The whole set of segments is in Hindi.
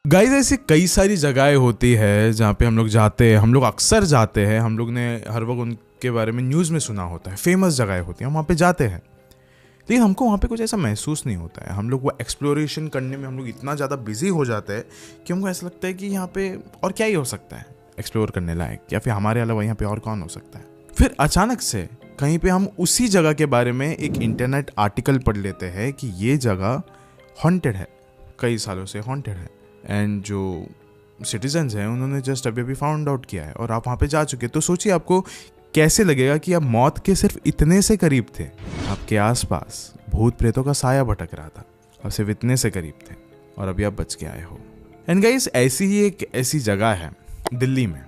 गाइस ऐसी कई सारी जगहें होती है जहाँ पे हम लोग जाते हैं, हम लोग अक्सर जाते हैं, हम लोग ने हर वक्त उनके बारे में न्यूज़ में सुना होता है, फेमस जगहें होती हैं, हम वहाँ पे जाते हैं। लेकिन हमको वहाँ पे कुछ ऐसा महसूस नहीं होता है। हम लोग वो एक्सप्लोरेशन करने में हम लोग इतना ज़्यादा बिजी हो जाते हैं कि हमको ऐसा लगता है कि यहाँ पे और क्या ही हो सकता है एक्सप्लोर करने लायक, या फिर हमारे अलावा यहाँ पे और कौन हो सकता है। फिर अचानक से कहीं पे हम उसी जगह के बारे में एक इंटरनेट आर्टिकल पढ़ लेते हैं कि ये जगह हॉन्टेड है, कई सालों से हॉन्टेड है, एंड जो सिटीजन्स हैं उन्होंने जस्ट अभी अभी फाउंड आउट किया है और आप वहाँ पे जा चुके। तो सोचिए आपको कैसे लगेगा कि आप मौत के सिर्फ इतने से करीब थे, आपके आसपास भूत प्रेतों का साया भटक रहा था, आप सिर्फ इतने से करीब थे और अभी आप बच के आए हो। एंड गाइस ऐसी ही एक ऐसी जगह है दिल्ली में,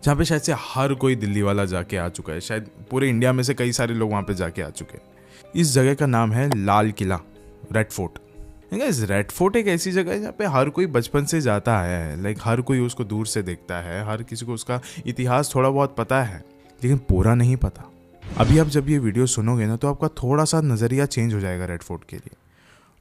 जहाँ पे शायद से हर कोई दिल्ली वाला जाके आ चुका है, शायद पूरे इंडिया में से कई सारे लोग वहाँ पे जाके आ चुके हैं। इस जगह का नाम है Lal Qila, red fort. Red fort एक ऐसी जगह है जहाँ पे हर कोई बचपन से जाता है, लाइक हर कोई उसको दूर से देखता है, हर किसी को उसका इतिहास थोड़ा बहुत पता है लेकिन पूरा नहीं पता। अभी आप जब ये वीडियो सुनोगे ना तो आपका थोड़ा सा नज़रिया चेंज हो जाएगा रेड फोर्ट के लिए।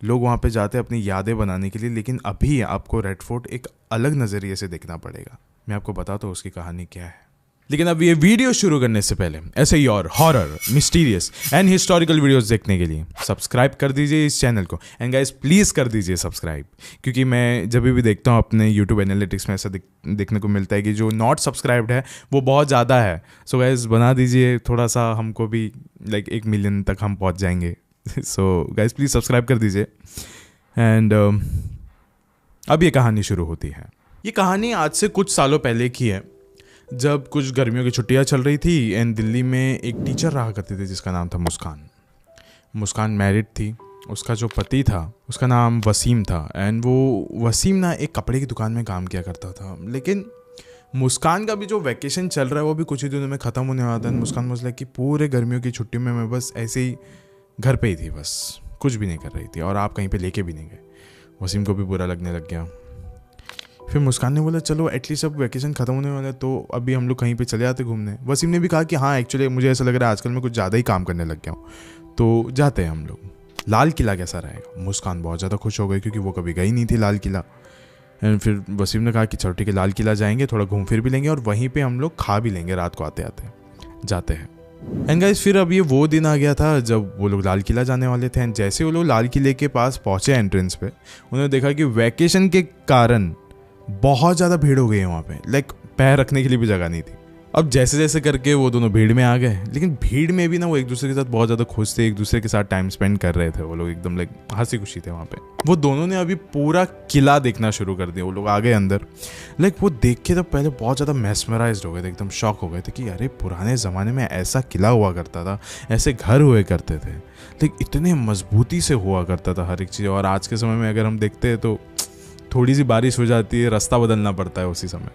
लोग वहाँ पे जाते हैं अपनी यादें बनाने के लिए, लेकिन अभी आपको रेड फोर्ट एक अलग नज़रिए से देखना पड़ेगा। मैं आपको बताता हूँ उसकी कहानी क्या है। लेकिन अब ये वीडियो शुरू करने से पहले ऐसे ही और horror, mysterious and historical videos देखने के लिए सब्सक्राइब कर दीजिए इस चैनल को। एंड गाइस प्लीज़ कर दीजिए सब्सक्राइब, क्योंकि मैं जब भी देखता हूँ अपने यूट्यूब एनालिटिक्स में ऐसा देखने को मिलता है कि जो नॉट सब्सक्राइब्ड है वो बहुत ज़्यादा है। सो गाइस बना दीजिए थोड़ा सा, हमको भी लाइक 1 मिलियन तक हम पहुँच जाएंगे। सो गाइस प्लीज़ सब्सक्राइब कर दीजिए। एंड अब ये कहानी शुरू होती है। ये कहानी आज से कुछ सालों पहले की है, जब कुछ गर्मियों की छुट्टियां चल रही थी एंड दिल्ली में एक टीचर रहा करती थी जिसका नाम था मुस्कान। मुस्कान मैरिड थी, उसका जो पति था उसका नाम वसीम था, एंड वो वसीम ना एक कपड़े की दुकान में काम किया करता था। लेकिन मुस्कान का भी जो वैकेशन चल रहा है वो भी कुछ ही दिनों में ख़त्म होने वाला था। मुस्कान मसला कि पूरे गर्मियों की छुट्टी में मैं बस ऐसे ही घर पे ही थी, बस कुछ भी नहीं कर रही थी और आप कहीं पे लेके भी नहीं गए। वसीम को भी बुरा लगने लग गया। फिर मुस्कान ने बोला चलो एटलीस्ट अब वैकेशन ख़त्म होने वाला है तो अभी हम लोग कहीं पे चले जाते घूमने। वसीम ने भी कहा कि हाँ एक्चुअली मुझे ऐसा लग रहा है आजकल मैं कुछ ज़्यादा ही काम करने लग गया हूँ, तो जाते हैं हम लोग। लाल किला कैसा रहेगा? मुस्कान बहुत ज़्यादा खुश हो गई क्योंकि वो कभी गई नहीं थी लाल किला। एंड फिर वसीम ने कहा कि चलो ठीक है लाल किला जाएंगे, थोड़ा घूम फिर भी लेंगे और वहीं पर हम लोग खा भी लेंगे रात को आते आते। जाते हैं। एंड गाइस फिर अब ये वो दिन आ गया था जब वो लोग लाल किला जाने वाले थे। एंड जैसे वो लोग लाल किले के पास पहुँचे एंट्रेंस पे, उन्होंने देखा कि वैकेशन के कारण बहुत ज़्यादा भीड़ हो गई है वहाँ पे, लाइक पैर रखने के लिए भी जगह नहीं थी। अब जैसे जैसे करके वो दोनों भीड़ में आ गए, लेकिन भीड़ में भी ना वो एक दूसरे के साथ बहुत ज़्यादा खुश थे, एक दूसरे के साथ टाइम स्पेंड कर रहे थे वो लोग, एकदम लाइक हंसी खुशी थे वहाँ पे। वो दोनों ने अभी पूरा किला देखना शुरू कर दिया। वो लोग आ गए अंदर, लाइक वो देख के तो पहले बहुत ज़्यादा मेस्मराइज्ड हो गए थे, एकदम शॉक हो गए थे कि अरे पुराने ज़माने में ऐसा किला हुआ करता था, ऐसे घर हुए करते थे, लाइक इतने मजबूती से हुआ करता था हर एक चीज़। और आज के समय में अगर हम देखते हैं तो थोड़ी सी बारिश हो जाती है, रास्ता बदलना पड़ता है उसी समय।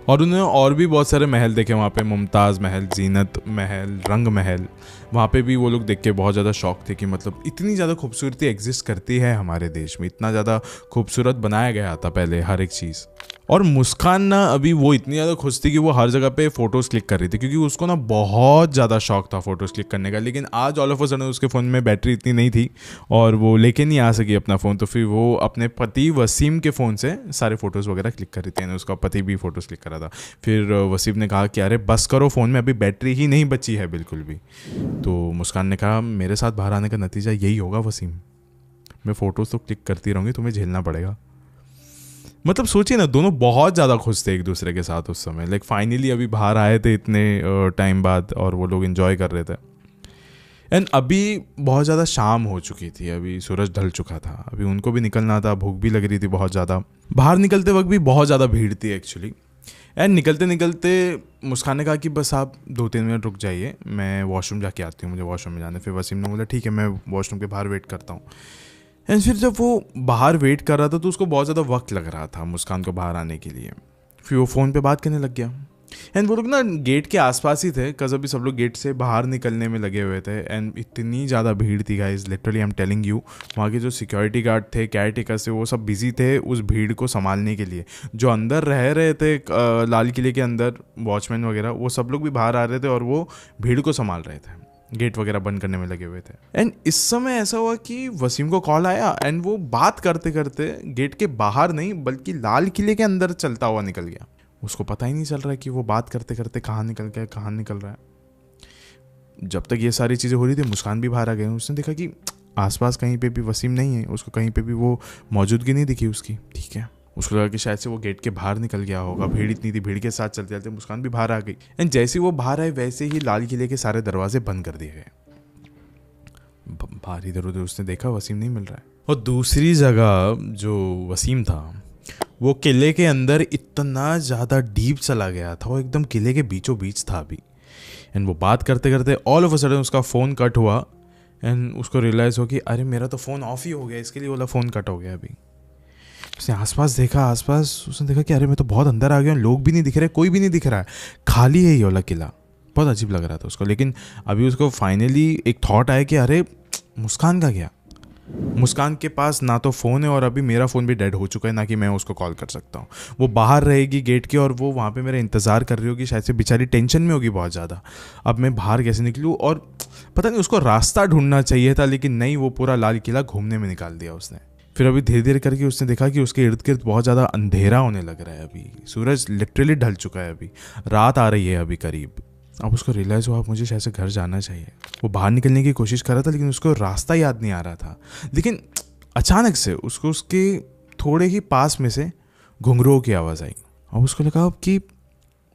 और उन्होंने और भी बहुत सारे महल देखे वहाँ पे, मुमताज़ महल, जीनत महल, रंग महल। वहाँ पे भी वो लोग देख के बहुत ज़्यादा शौक थे कि मतलब इतनी ज़्यादा खूबसूरती एग्जिस्ट करती है हमारे देश में, इतना ज़्यादा खूबसूरत बनाया गया था पहले हर एक चीज़। और मुस्कान ना अभी वो इतनी ज़्यादा खुश थी कि वो हर जगह पे फ़ोटोज़ क्लिक कर रही थी, क्योंकि उसको ना बहुत ज़्यादा शौक था फ़ोटोज़ क्लिक करने का। लेकिन आज ऑल ऑफ अ सडन उसके फ़ोन में बैटरी इतनी नहीं थी और वो लेके नहीं आ सकी अपना फ़ोन, तो फिर वो अपने पति वसीम के फ़ोन से सारे फ़ोटोज़ वगैरह क्लिक कर रही थी। उसका पति भी फ़ोटोज़ क्लिक कर रहा था। फिर वसीम ने कहा कि अरे बस करो, फ़ोन में अभी बैटरी ही नहीं बची है बिल्कुल भी। तो मुस्कान ने कहा मेरे साथ बाहर आने का नतीजा यही होगा वसीम, मैं फ़ोटोज़ तो क्लिक करती रहूँगी, तुम्हें झेलना पड़ेगा। मतलब सोचिए ना, दोनों बहुत ज़्यादा खुश थे एक दूसरे के साथ उस समय, लाइक फाइनली अभी बाहर आए थे इतने टाइम बाद और वो लोग एंजॉय कर रहे थे। एंड अभी बहुत ज़्यादा शाम हो चुकी थी, अभी सूरज ढल चुका था, अभी उनको भी निकलना था, भूख भी लग रही थी बहुत ज़्यादा। बाहर निकलते वक्त भी बहुत ज़्यादा भीड़ थी एक्चुअली। एंड निकलते निकलते मुस्कान ने कहा कि बस आप 2-3 मिनट रुक जाइए, मैं वॉशरूम जाके आती हूँ, मुझे वॉशरूम में जाना है। फिर वसीम ने बोला ठीक है मैं वॉशरूम के बाहर वेट करता हूँ। एंड फिर जब वो बाहर वेट कर रहा था तो उसको बहुत ज़्यादा वक्त लग रहा था मुस्कान को बाहर आने के लिए। फिर वो फ़ोन पे बात करने लग गया। एंड वो लोग ना गेट के आसपास ही थे, कज़ अभी सब लोग गेट से बाहर निकलने में लगे हुए थे। एंड इतनी ज़्यादा भीड़ थी guys, literally I am telling you. वहाँ के जो सिक्योरिटी गार्ड थे, केयर टेकर थे, वो सब बिजी थे उस भीड़ को संभालने के लिए। जो अंदर रह रहे थे लाल किले के अंदर, वॉचमैन वगैरह, वो सब लोग भी बाहर आ रहे थे और वो भीड़ को संभाल रहे थे। गेट वगैरह बंद करने में लगे हुए थे। एंड इस समय ऐसा हुआ कि वसीम को कॉल आया एंड वो बात करते करते गेट के बाहर नहीं बल्कि लाल किले के अंदर चलता हुआ निकल गया। उसको पता ही नहीं चल रहा है कि वो बात करते करते कहाँ निकल गया, कहाँ निकल रहा है। जब तक ये सारी चीज़ें हो रही थी मुस्कान भी बाहर आ गई। उसने देखा कि आसपास कहीं पे भी वसीम नहीं है, उसको कहीं पे भी वो मौजूदगी नहीं दिखी उसकी। ठीक है, उसको लगा कि शायद से वो गेट के बाहर निकल गया होगा। भीड़ इतनी थी, भीड़ के साथ चलते चलते मुस्कान भी बाहर आ गई। एंड जैसे ही वो बाहर आए वैसे ही लाल किले के सारे दरवाजे बंद कर दिए गए। बाहर इधर उधर उसने देखा वसीम नहीं मिल रहा है। और दूसरी जगह जो वसीम था वो किले के अंदर इतना ज़्यादा डीप चला गया था, वो एकदम किले के बीचों बीच था अभी। एंड वो बात करते करते ऑल ऑफ अ सडन उसका फ़ोन कट हुआ एंड उसको रियलाइज़ हो कि अरे मेरा तो फ़ोन ऑफ ही हो गया, इसके लिए वाला फ़ोन कट हो गया अभी। उसने आसपास देखा, उसने देखा कि अरे मैं तो बहुत अंदर आ गया हूँ, लोग भी नहीं दिख रहे, कोई भी नहीं दिख रहा है, खाली है ये वाला किला। बहुत अजीब लग रहा था उसको। लेकिन अभी उसको फाइनली एक थॉट आया कि अरे मुस्कान का क्या, मुस्कान के पास ना तो फ़ोन है और अभी मेरा फ़ोन भी डेड हो चुका है, ना कि मैं उसको कॉल कर सकता हूँ। वो बाहर रहेगी गेट के और वो वहाँ पे मेरा इंतज़ार कर रही होगी, शायद से बेचारी टेंशन में होगी बहुत ज़्यादा। अब मैं बाहर कैसे निकलूँ? और पता नहीं उसको रास्ता ढूंढना चाहिए था, लेकिन नहीं, वो पूरा लाल किला घूमने में निकाल दिया उसने। फिर अभी धीरे धीरे करके उसने देखा कि उसके इर्द गिर्द बहुत ज़्यादा अंधेरा होने लग रहा है। अभी सूरज लिटरली ढल चुका है, अभी रात आ रही है अभी करीब। अब उसको रियलाइज़ हुआ मुझे शायद से घर जाना चाहिए। वो बाहर निकलने की कोशिश कर रहा था लेकिन उसको रास्ता याद नहीं आ रहा था। लेकिन अचानक से उसको उसके थोड़े ही पास में से घुंघरुओं की आवाज़ आई। अब उसको लगा अब कि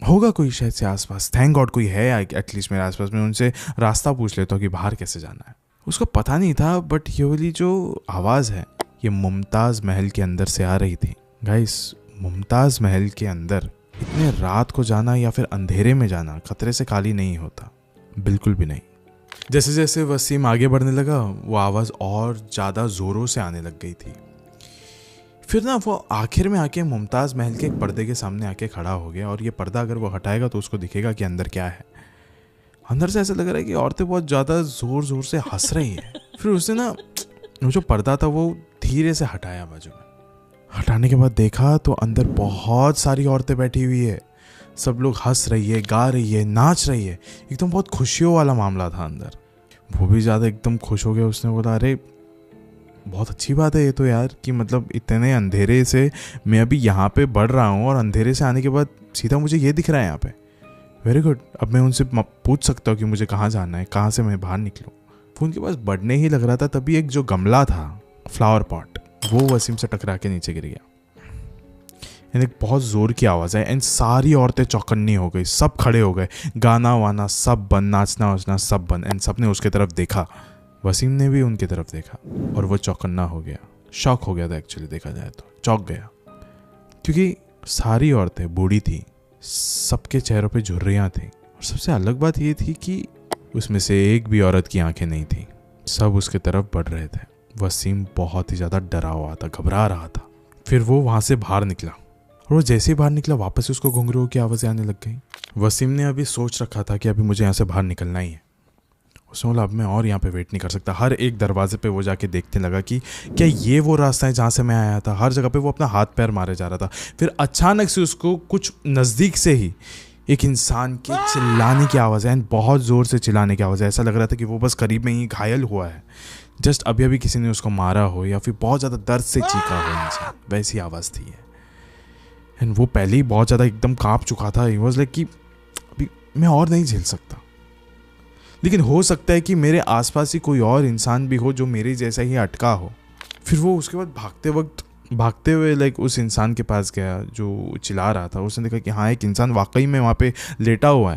होगा कोई शायद से आसपास, थैंक गॉड कोई है एटलीस्ट मेरे आसपास, मैं उनसे रास्ता पूछ लेता हूँ कि बाहर कैसे जाना है। उसको पता नहीं था बट ये वाली जो आवाज़ है ये मुमताज़ महल के अंदर से आ रही थी। गाइस, मुमताज़ महल के अंदर इतने रात को जाना या फिर अंधेरे में जाना खतरे से खाली नहीं होता, बिल्कुल भी नहीं। जैसे जैसे वसीम आगे बढ़ने लगा वो आवाज़ और ज़्यादा ज़ोरों से आने लग गई थी। फिर ना वो आखिर में आके मुमताज़ महल के एक पर्दे के सामने आके खड़ा हो गया और ये पर्दा अगर वो हटाएगा तो उसको दिखेगा कि अंदर क्या है। अंदर से ऐसा लग रहा है कि औरतें बहुत ज़्यादा ज़ोर ज़ोर से हंस रही है। फिर उसने ना वो जो पर्दा था वो धीरे से हटाया बाजू में। हटाने के बाद देखा तो अंदर बहुत सारी औरतें बैठी हुई है। सब लोग हंस रही है, गा रही है, नाच रही है। एकदम बहुत खुशियों वाला मामला था अंदर। वो भी ज़्यादा एकदम खुश हो गया। उसने बोला अरे बहुत अच्छी बात है ये तो यार, कि मतलब इतने अंधेरे से मैं अभी यहाँ पे बढ़ रहा हूँ और अंधेरे से आने के बाद सीधा मुझे ये दिख रहा है यहाँ पे। वेरी गुड, अब मैं उनसे पूछ सकता हूँ कि मुझे कहाँ जाना है, कहाँ से मैं बाहर निकलूँ। वो उनके पास बढ़ने ही लग रहा था तभी एक जो गमला था, फ्लावर पॉट, वो वसीम से टकरा के नीचे गिर गया। एक बहुत ज़ोर की आवाज़ है एंड सारी औरतें चौकन्नी हो गई, सब खड़े हो गए, गाना वाना सब बंद, नाचना वाचना सब बंद। एंड सब ने उसके तरफ देखा, वसीम ने भी उनकी तरफ देखा और वो चौकन्ना हो गया, शॉक हो गया था एक्चुअली, देखा जाए तो चौंक गया। क्योंकि सारी औरतें बूढ़ी थी, सबके चेहरों पे झुर्रियाँ थी और सबसे अलग बात ये थी कि उसमें से एक भी औरत की आंखें नहीं थी। सब उसके तरफ बढ़ रहे थे। वसीम बहुत ही ज़्यादा डरा हुआ था, घबरा रहा था। फिर वो वहाँ से बाहर निकला और वो जैसे ही बाहर निकला वापस उसको घुंघरुओं की आवाज़ें आने लग गई। वसीम ने अभी सोच रखा था कि अभी मुझे यहाँ से बाहर निकलना ही है। उसने बोला अब मैं और यहाँ पे वेट नहीं कर सकता। हर एक दरवाजे पे वो जाके देखने लगा कि क्या ये वो रास्ता है जहाँ से मैं आया था। हर जगह पे वो अपना हाथ पैर मारे जा रहा था। फिर अचानक से उसको कुछ नज़दीक से ही एक इंसान के चिल्लाने की आवाज़ है एंड बहुत ज़ोर से चिल्लाने की आवाज़ है। ऐसा लग रहा था कि वो बस करीब में ही घायल हुआ है, जस्ट अभी अभी किसी ने उसको मारा हो या फिर बहुत ज़्यादा दर्द से चीखा हो इंसान, वैसी आवाज़ थी। एंड वो पहले ही बहुत ज़्यादा एकदम काँप चुका था। ही वाज लाइक कि अभी मैं और नहीं झेल सकता, लेकिन हो सकता है कि मेरे आसपास ही कोई और इंसान भी हो जो मेरे जैसा ही अटका हो। फिर वो उसके बाद भागते हुए लाइक उस इंसान के पास गया जो चिल्ला रहा था। उसने देखा कि हाँ एक इंसान वाकई में वहाँ पे लेटा हुआ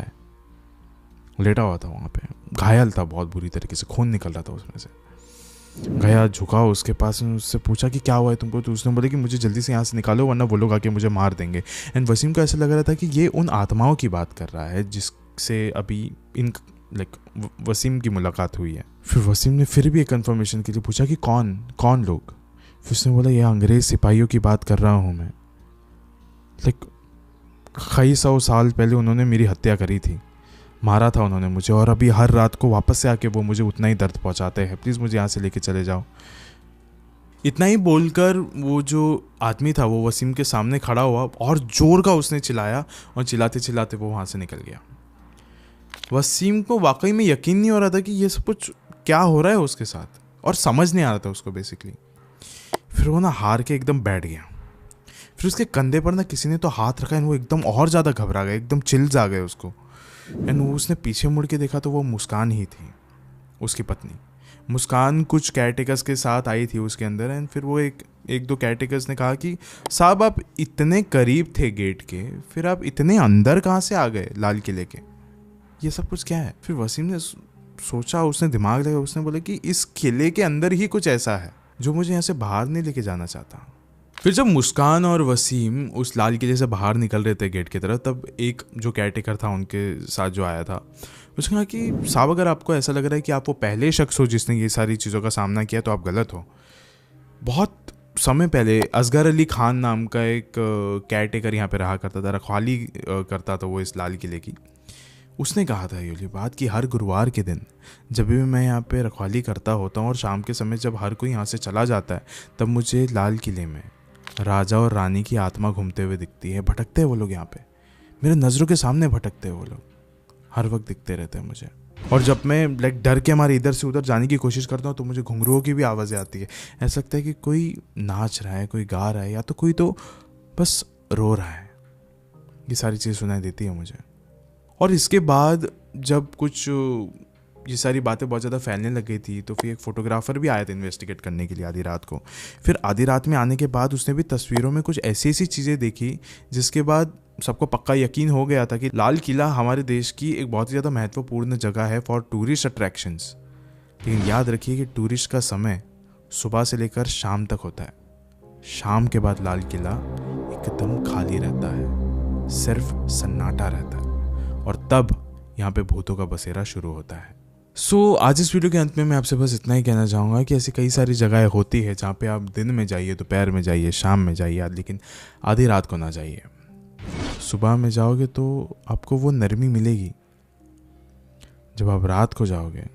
था वहाँ पे, घायल था बहुत बुरी तरीके से, खून निकल रहा था उसमें से। गया, झुका उसके पास, उससे पूछा कि क्या हुआ है तुमको। तो उसने बोला कि मुझे जल्दी से यहाँ से निकालो वरना वो लोग आके मुझे मार देंगे। एंड वसीम को ऐसा लग रहा था कि ये उन आत्माओं की बात कर रहा है जिससे अभी वसीम की मुलाकात हुई है। फिर वसीम ने फिर भी एक कंफर्मेशन के लिए पूछा कि कौन लोग। फिर उसने बोला ये अंग्रेज सिपाहियों की बात कर रहा हूँ मैं। कई 100 साल पहले उन्होंने मेरी हत्या करी थी, मारा था उन्होंने मुझे, और अभी हर रात को वापस से आके वो मुझे उतना ही दर्द पहुंचाते हैं। प्लीज़ मुझे यहाँ से लेके चले जाओ। इतना ही बोलकर वो जो आदमी था वो वसीम के सामने खड़ा हुआ और जोर का उसने चिल्लाया और चिल्लाते चिल्लाते वो वहाँ से निकल गया। वसीम को वाकई में यकीन नहीं हो रहा था कि ये सब कुछ क्या हो रहा है उसके साथ, और समझ नहीं आ रहा था उसको बेसिकली। फिर वो ना हार के एकदम बैठ गया। फिर उसके कंधे पर ना किसी ने तो हाथ रखा एंड वो एकदम और ज़्यादा घबरा गया, एकदम चिल्स आ गए उसको। एंड उसने पीछे मुड़ के देखा तो वो मुस्कान ही थी, उसकी पत्नी। मुस्कान कुछ केयरटेकर्स के साथ आई थी उसके अंदर। एंड फिर वो एक दो केयरटेकर्स ने कहा कि साहब आप इतने करीब थे गेट के, फिर आप इतने अंदर कहाँ से आ गए लाल किले के, ये सब कुछ क्या है? फिर वसीम ने सोचा, उसने दिमाग लगा, उसने बोला कि इस किले के अंदर ही कुछ ऐसा है जो मुझे यहाँ से बाहर नहीं लेके जाना चाहता। फिर जब मुस्कान और वसीम उस लाल किले से बाहर निकल रहे थे गेट की तरफ, तब एक जो केयरटेकर था उनके साथ जो आया था, उसने कहा कि साहब अगर आपको ऐसा लग रहा है कि आप वो पहले शख्स हो जिसने ये सारी चीज़ों का सामना किया तो आप गलत हो। बहुत समय पहले असगर अली खान नाम का एक केयरटेकर यहाँ पे रहा करता था, रखवाली करता था वो इस लाल किले की। उसने कहा था ये बात कि हर गुरुवार के दिन जब भी मैं यहाँ पे रखवाली करता होता हूँ और शाम के समय जब हर कोई यहाँ से चला जाता है, तब मुझे लाल किले में राजा और रानी की आत्मा घूमते हुए दिखती है। भटकते हैं वो लोग यहाँ पे, मेरे नज़रों के सामने भटकते हैं वो लोग, हर वक्त दिखते रहते हैं मुझे। और जब मैं डर के हमारे इधर से उधर जाने की कोशिश करता हूँ तो मुझे घुंघरुओं की भी आवाज़ें आती है। ऐसा लगता है कि कोई नाच रहा है, कोई गा रहा है, या तो कोई तो बस रो रहा है। ये सारी चीज़ सुनाई देती है मुझे। और इसके बाद जब कुछ ये सारी बातें बहुत ज़्यादा फैलने लग गई थी तो फिर एक फ़ोटोग्राफ़र भी आया था इन्वेस्टिगेट करने के लिए आधी रात को। फिर आधी रात में आने के बाद उसने भी तस्वीरों में कुछ ऐसी ऐसी चीज़ें देखी जिसके बाद सबको पक्का यकीन हो गया था कि लाल किला हमारे देश की एक बहुत ही ज़्यादा महत्वपूर्ण जगह है फॉर टूरिस्ट अट्रैक्शंस। लेकिन याद रखिए कि टूरिस्ट का समय सुबह से लेकर शाम तक होता है। शाम के बाद लाल किला एकदम खाली रहता है, सिर्फ सन्नाटा रहता है, और तब यहाँ पे भूतों का बसेरा शुरू होता है। आज इस वीडियो के अंत में मैं आपसे बस इतना ही कहना चाहूँगा कि ऐसी कई सारी जगहें होती है जहाँ पे आप दिन में जाइए, दोपहर में जाइए, शाम में जाइए, लेकिन आधी रात को ना जाइए। सुबह में जाओगे तो आपको वो नरमी मिलेगी, जब आप रात को जाओगे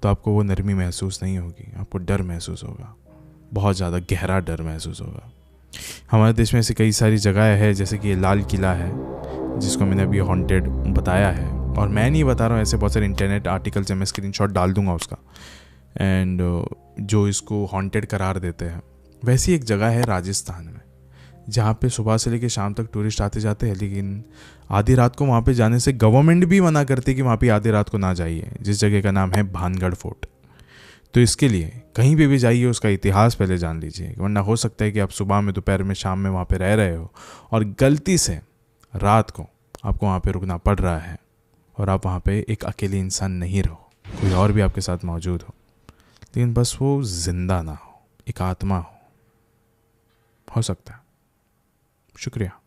तो आपको वो नरमी महसूस नहीं होगी, आपको डर महसूस होगा, बहुत ज़्यादा गहरा डर महसूस होगा। हमारे देश में ऐसी कई सारी जगहें हैं, जैसे कि ये लाल किला है जिसको मैंने अभी हॉन्टेड बताया है, और मैं नहीं बता रहा हूँ, ऐसे बहुत सारे इंटरनेट आर्टिकल्स हैं, मैं स्क्रीनशॉट डाल दूंगा उसका, एंड जो इसको हॉन्टेड करार देते हैं। वैसी एक जगह है राजस्थान में जहाँ पे सुबह से लेकर शाम तक टूरिस्ट आते जाते हैं, लेकिन आधी रात को वहाँ पे जाने से गवर्नमेंट भी मना करती है कि वहाँ पे आधी रात को ना जाइए, जिस जगह का नाम है भानगढ़ फोर्ट। तो इसके लिए कहीं भी जाइए उसका इतिहास पहले जान लीजिए, वरना हो सकता है कि आप सुबह में, दोपहर में, शाम में वहाँ पे रह रहे हो और गलती से रात को आपको वहाँ पे रुकना पड़ रहा है और आप वहाँ पे एक अकेले इंसान नहीं रहो, कोई और भी आपके साथ मौजूद हो, लेकिन बस वो जिंदा ना हो, एक आत्मा हो सकता है। शुक्रिया।